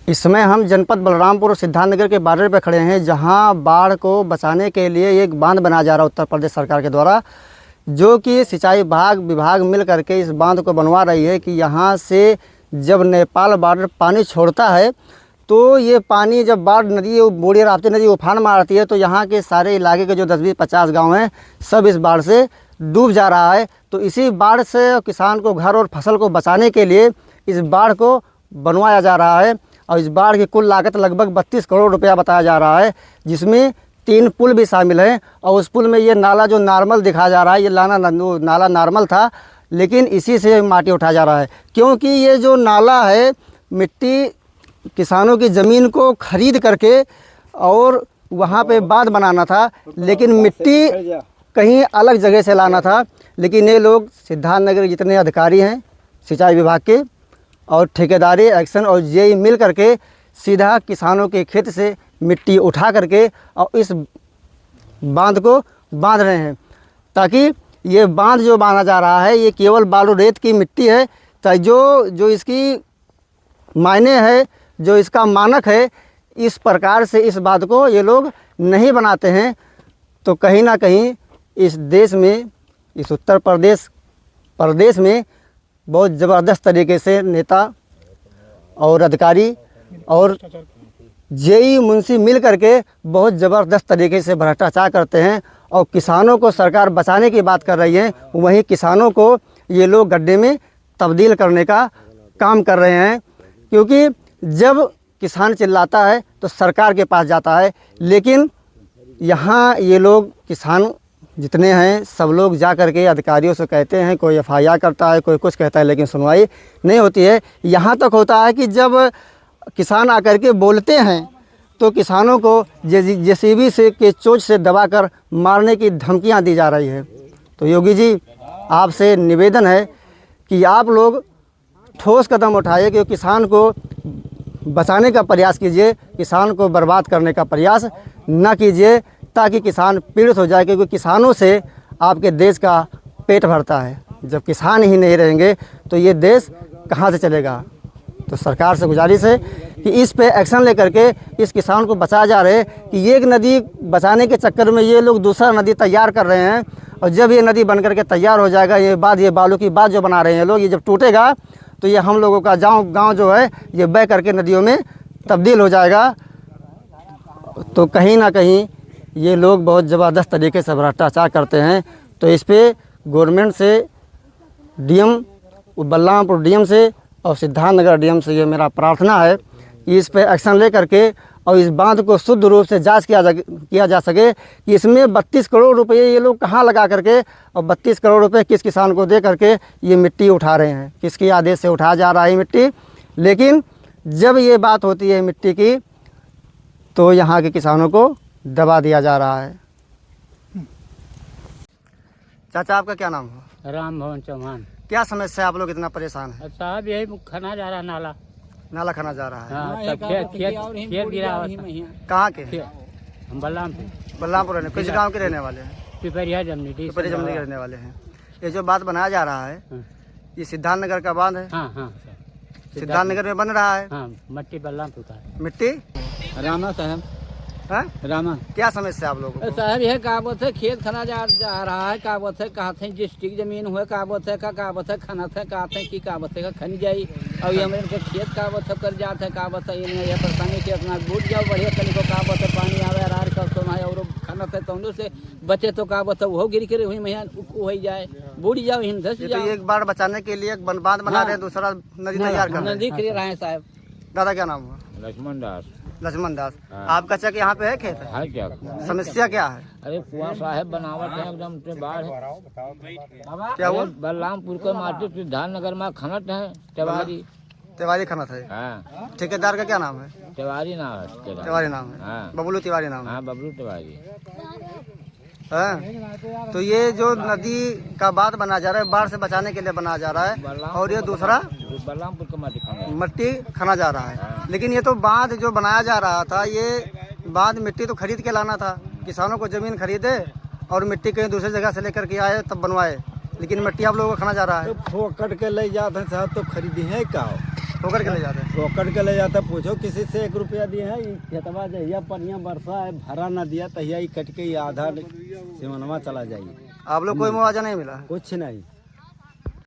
इस समय हम जनपद बलरामपुर और सिद्धार्थनगर के बॉर्डर पर खड़े हैं, जहां बाढ़ को बचाने के लिए एक बांध बनाया जा रहा है उत्तर प्रदेश सरकार के द्वारा, जो कि सिंचाई विभाग मिल करके इस बांध को बनवा रही है कि यहां से जब नेपाल बॉर्डर पानी छोड़ता है तो ये पानी जब बाढ़ नदी बूढ़ी राप्ती नदी उफान मारती है तो यहाँ के सारे इलाके के जो 10-20-50 गाँव हैं सब इस बाढ़ से डूब जा रहा है। तो इसी बाढ़ से किसान को घर और फसल को बचाने के लिए इस बाढ़ को बनवाया जा रहा है और इस बाढ़ की कुल लागत लगभग 32 करोड़ रुपया बताया जा रहा है, जिसमें 3 पुल भी शामिल हैं। और उस पुल में ये नाला जो नॉर्मल दिखाया जा रहा है, ये नाला नॉर्मल था, लेकिन इसी से माटी उठाया जा रहा है, क्योंकि ये जो नाला है मिट्टी किसानों की ज़मीन को खरीद करके और वहाँ पे बांध बनाना था, लेकिन मिट्टी कहीं अलग जगह से लाना था। लेकिन ये लोग सिद्धार्थनगर जितने अधिकारी हैं सिंचाई विभाग के और ठेकेदारी एक्शन और जेई मिल करके सीधा किसानों के खेत से मिट्टी उठा करके और इस बांध को बांध रहे हैं, ताकि ये बांध जो बांधा जा रहा है ये केवल बालू रेत की मिट्टी है। तो जो इसकी मायने है, जो इसका मानक है, इस प्रकार से इस बात को ये लोग नहीं बनाते हैं। तो कहीं ना कहीं इस देश में, इस उत्तर प्रदेश में बहुत ज़बरदस्त तरीके से नेता और अधिकारी और जेई मुंशी मिल करके बहुत ज़बरदस्त तरीके से भ्रष्टाचार करते हैं और किसानों को सरकार बचाने की बात कर रही है, वहीं किसानों को ये लोग गड्ढे में तब्दील करने का काम कर रहे हैं। क्योंकि जब किसान चिल्लाता है तो सरकार के पास जाता है, लेकिन यहाँ ये लोग किसान जितने हैं सब लोग जा कर के अधिकारियों से कहते हैं, कोई एफआईआर करता है, कोई कुछ कहता है, लेकिन सुनवाई नहीं होती है। यहाँ तक होता है कि जब किसान आकर के बोलते हैं तो किसानों को जेसीबी से के चोंच से दबाकर मारने की धमकियाँ दी जा रही है। तो योगी जी, आपसे निवेदन है कि आप लोग ठोस कदम उठाइए कि किसान को बचाने का प्रयास कीजिए, किसान को बर्बाद करने का प्रयास न कीजिए, ताकि किसान पीड़ित हो जाए। क्योंकि किसानों से आपके देश का पेट भरता है। जब किसान ही नहीं रहेंगे तो ये देश कहाँ से चलेगा। तो सरकार से गुजारिश है कि इस पे एक्शन लेकर के इस किसान को बचाया जा रहा है कि एक नदी बचाने के चक्कर में ये लोग दूसरा नदी तैयार कर रहे हैं। और जब ये नदी बन करके तैयार हो जाएगा, ये बालू की बात जो बना रहे हैं लोग, ये जब टूटेगा तो ये हम लोगों का गांव जो है ये बह करके नदियों में तब्दील हो जाएगा। तो कहीं ना कहीं ये लोग बहुत ज़बरदस्त तरीके से भ्रष्टाचार करते हैं। तो इस पे गवर्नमेंट से, डीएम बलरामपुर डीएम से और सिद्धार्थनगर डीएम से ये मेरा प्रार्थना है कि इस पे एक्शन ले करके और इस बांध को शुद्ध रूप से जांच किया जा सके कि इसमें 32 करोड़ रुपये ये लोग कहाँ लगा करके और 32 करोड़ रुपये किस किसान को दे करके ये मिट्टी उठा रहे हैं, किसके आदेश से उठाया जा रहा है मिट्टी। लेकिन जब ये बात होती है मिट्टी की तो यहाँ के किसानों को दबा दिया जा रहा है। चाचा, आपका क्या नाम है? राम भवन चौहान। क्या समस्या है, आप लोग इतना परेशान हैं? साहब यही खाना जा रहा नाला खाना जा रहा है। हाँ, सब खेत गिरा हुआ था। कहाँ के? हम बलरामपुर रहने, किस गांव के रहने वाले हैं? पिपरिया जमनी के रहने वाले हैं। ये जो बात बनाया जा रहा है ये सिद्धार्थनगर का बांध है। हाँ हाँ, सिद्धार्थनगर में बन रहा है। हाँ, मट्टी बलरामपुर का है। मिट्टी रामा साहब, रामा क्या समस्या आप लोगों को? साहब यह का बोलते है खेत खाना जा रहा है, का बोलते है कहा थे डिस्ट्रिक्ट जमीन हुए, का बोलते है का बोलते है खाना थे का थे कि का बोलते है खन जाई और ये हमारे खेत का बोलते कर जाते है, का बोलते ये परेशानी के अपना बूझ जाओ बढ़िया तनी को का बोलते पानी आवे रार कर तो ना और खाना थे तो से बचे तो का बोलते वो गिर के हुई मैया हो जाए बूढ़ जाओ हिम धस जाओ। एक बार बचाने के लिए बांध बना रहे, दूसरा नदी तैयार कर नदी कर रहे हैं साहब। दादा क्या नाम हुआ? लक्ष्मण दास। आपका चक यहाँ पे है खेत है क्या? समस्या क्या है? अरे कुआं साहब बनावट है एकदम बाढ़ क्या हुआ? बलरामपुर के माटी सिद्धार्थनगर में खनत है तिवारी खनत है। हाँ। ठेकेदार का क्या नाम है? तिवारी नाम है। तिवारी नाम है। हाँ। बबलू तिवारी नाम है। हाँ, बबलू तिवारी। तो ये जो नदी का बांध बनाया जा रहा है बाढ़ से बचाने के लिए बनाया जा रहा है, और ये दूसरा बलरामपुर का मट्टी खाना जा रहा है। लेकिन ये तो बांध जो बनाया जा रहा था, ये बांध मिट्टी तो खरीद के लाना था, किसानों को जमीन खरीदे और मिट्टी कहीं दूसरी जगह से लेकर के आए तब बनवाए, लेकिन मिट्टी आप लोगों को खाना जा रहा है। तो फोकट के ले जाते हैं साहब, तो खरीदी है क्या? ठोकर के ले जाते हैं। ठोकर के ले जाता, पूछो किसी से 1 रुपया दिए है, खेतवा जहिया पनिया बरसा है भरा न दिया तहिया ही कट के आधा सिमनवा चला जाइए। आप लोग कोई मुआवजा नहीं मिला? कुछ नहीं।